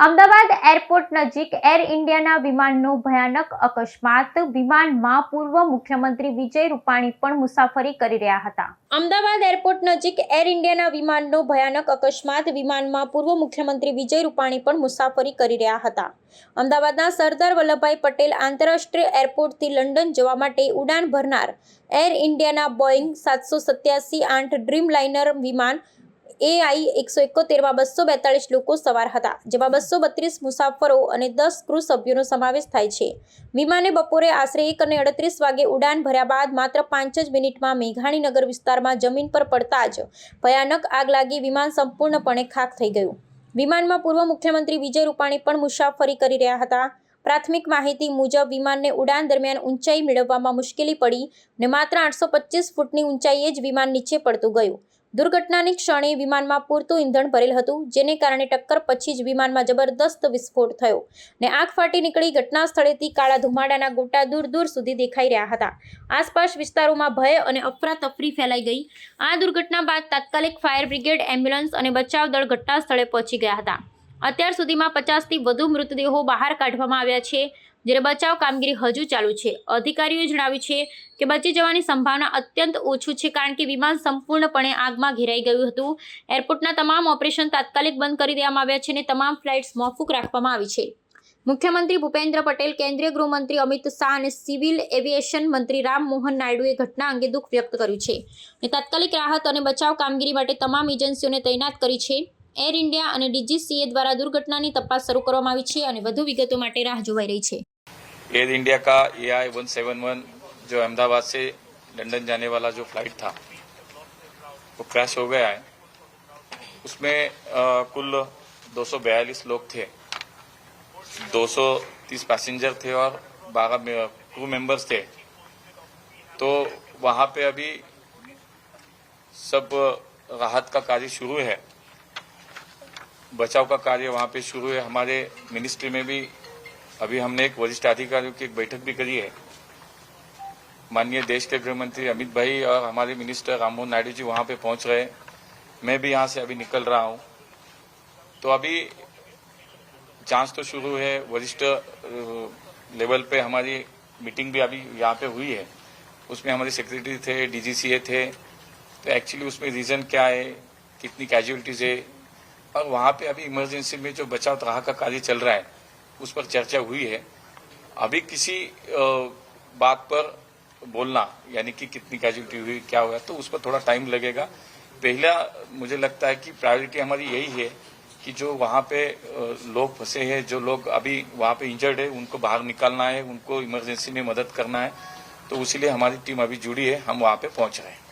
Ahmedabad airport નજીક air ઇન્ડિયાના વિમાનનો ભયાનક અકસ્માત. વિમાનમાં પૂર્વ મુખ્યમંત્રી વિજય રૂપાણી પણ મુસાફરી કરી રહ્યા હતા. અમદાવાદ એરપોર્ટ નજીક એર ઇન્ડિયાના વિમાનનો ભયાનક અકસ્માત. વિમાનમાં પૂર્વ મુખ્યમંત્રી વિજય રૂપાણી પણ મુસાફરી કરી રહ્યા હતા. અમદાવાદના સરદાર વલ્લભભાઈ પટેલ આંતરરાષ્ટ્રીય એરપોર્ટથી લંડન જવા માટે ઉડાન ભરનાર એર ઇન્ડિયાના બોઇંગ 787-8 ડ્રીમ લાઇનર વિમાન AI 171માં 242 લોકો સવાર હતા, જેમાં 232 મુસાફરો અને 10 ક્રૂ સભ્યોનો સમાવેશ થાય છે. વિમાને બપોરે આશરે 1:38 વાગે ઉડાન ભર્યા બાદ માત્ર 5 જ મિનિટમાં મેઘાણીનગર વિસ્તારમાં જમીન પર પડતા જ ભયાનક આગ લાગી વિમાન સંપૂર્ણપણે ખાખ થઈ ગયું. વિમાનમાં પૂર્વ મુખ્યમંત્રી વિજય રૂપાણી પણ મુસાફરી કરી રહ્યા હતા. પ્રાથમિક માહિતી મુજબ વિમાનને ઉડાન દરમિયાન ઊંચાઈ મેળવવામાં મુશ્કેલી પડી અને માત્ર 825 ફૂટની ઊંચાઈએ જ વિમાન નીચે પડતું ગયું. દુર્ઘટનાની ક્ષણે વિમાનમાં પૂરતું ઈંધણ ભરેલ હતું, જેને કારણે ટક્કર પછી જ વિમાનમાં જબરદસ્ત વિસ્ફોટ થયો અને આગ ફાટી નીકળી. ઘટના સ્થળેથી કાળા ધુમાડાના ગોટા દૂર દૂર સુધી દેખાઈ રહ્યા હતા. આસપાસ વિસ્તારોમાં ભય અને અફરાતફરી ફેલાઈ ગઈ. આ દુર્ઘટના બાદ તાત્કાલિક ફાયર બ્રિગેડ, એમ્બ્યુલન્સ અને બચાવ દળ ઘટના સ્થળે પહોંચી ગયા હતા. અત્યાર સુધીમાં 50થી વધુ મૃતદેહો બહાર કાઢવામાં આવ્યા છે, જ્યારે બચાવ કામગીરી હજુ ચાલુ છે. અધિકારીઓએ જણાવ્યું છે કે બચી જવાની સંભાવના અત્યંત ઓછું છે, કારણ કે વિમાન સંપૂર્ણપણે આગમાં ઘેરાઈ ગયું હતું. એરપોર્ટના તમામ ઓપરેશન તાત્કાલિક બંધ કરી દેવામાં આવ્યા છે અને તમામ ફ્લાઇટ્સ મોકૂફ રાખવામાં આવી છે. મુખ્યમંત્રી ભૂપેન્દ્ર પટેલ, કેન્દ્રીય ગૃહમંત્રી અમિત શાહ અને સિવિલ એવિએશન મંત્રી રામ મોહન નાયડુએ ઘટના અંગે દુઃખ વ્યક્ત કર્યું છે અને તાત્કાલિક રાહત અને બચાવ કામગીરી માટે તમામ એજન્સીઓને તૈનાત કરી છે. એર ઇન્ડિયા અને DGCA દ્વારા દુર્ઘટનાની તપાસ શરૂ કરવામાં આવી છે અને વધુ વિગતો માટે રાહ જોવાઈ રહી છે. एयर इंडिया का AI 171 जो अहमदाबाद से लंदन जाने वाला जो फ्लाइट था वो क्रैश हो गया है. उसमें कुल 242 लोग थे, 230 पैसेंजर थे और 12 क्रू मेंबर्स थे. तो वहाँ पे अभी सब राहत का कार्य शुरू है, बचाव का कार्य वहाँ पे शुरू है. हमारे मिनिस्ट्री में भी अभी हमने एक वरिष्ठ अधिकारियों की एक बैठक भी करी है. माननीय देश के गृह मंत्री अमित भाई और हमारे मिनिस्टर राम मोहन नायडू जी वहाँ पे पहुँच रहे हैं. मैं भी यहाँ से अभी निकल रहा हूँ. तो अभी जांच तो शुरू है. वरिष्ठ लेवल पे हमारी मीटिंग भी अभी यहाँ पे हुई है. उसमें हमारे सेक्रेटरी थे, DGCA थे. तो एक्चुअली उसमें रीज़न क्या है, कितनी कैजुअलिटीज़ है, और वहाँ पे अभी इमरजेंसी में जो बचाव राहत का कार्य चल रहा है उस पर चर्चा हुई है. अभी किसी बात पर बोलना, यानी कि कितनी कैजुअलिटी हुई, क्या हुआ, तो उस पर थोड़ा टाइम लगेगा. पहला मुझे लगता है कि प्रायोरिटी हमारी यही है कि जो वहाँ पे लोग फंसे हैं, जो लोग अभी वहाँ पे इंजर्ड है, उनको बाहर निकालना है, उनको इमरजेंसी में मदद करना है. तो इसीलिए हमारी टीम अभी जुड़ी है, हम वहाँ पे पहुँच रहे हैं.